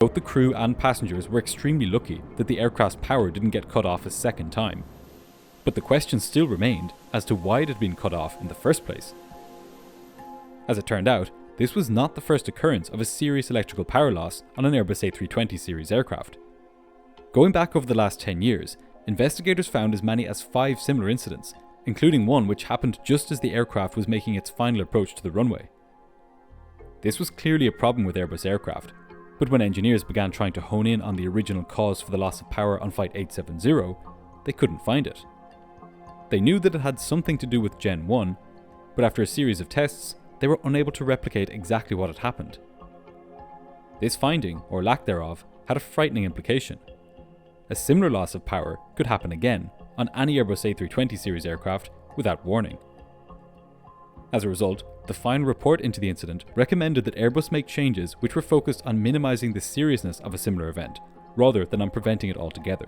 Both the crew and passengers were extremely lucky that the aircraft's power didn't get cut off a second time. But the question still remained as to why it had been cut off in the first place. As it turned out, this was not the first occurrence of a serious electrical power loss on an Airbus A320 series aircraft. Going back over the last 10 years, investigators found as many as 5 similar incidents, including one which happened just as the aircraft was making its final approach to the runway. This was clearly a problem with Airbus aircraft, but when engineers began trying to hone in on the original cause for the loss of power on Flight 870, they couldn't find it. They knew that it had something to do with Gen 1, but after a series of tests, they were unable to replicate exactly what had happened. This finding, or lack thereof, had a frightening implication. A similar loss of power could happen again on any Airbus A320 series aircraft without warning. As a result, the final report into the incident recommended that Airbus make changes which were focused on minimising the seriousness of a similar event, rather than on preventing it altogether.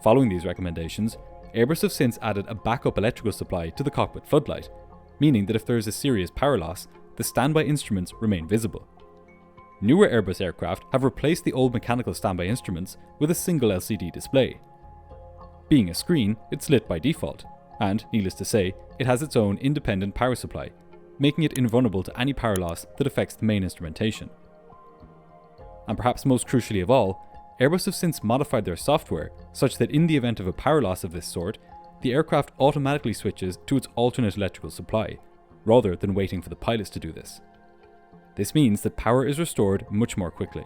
Following these recommendations, Airbus have since added a backup electrical supply to the cockpit floodlight, meaning that if there is a serious power loss, the standby instruments remain visible. Newer Airbus aircraft have replaced the old mechanical standby instruments with a single LCD display. Being a screen, it's lit by default, and, needless to say, it has its own independent power supply, making it invulnerable to any power loss that affects the main instrumentation. And perhaps most crucially of all, Airbus have since modified their software such that in the event of a power loss of this sort, the aircraft automatically switches to its alternate electrical supply, rather than waiting for the pilots to do this. This means that power is restored much more quickly.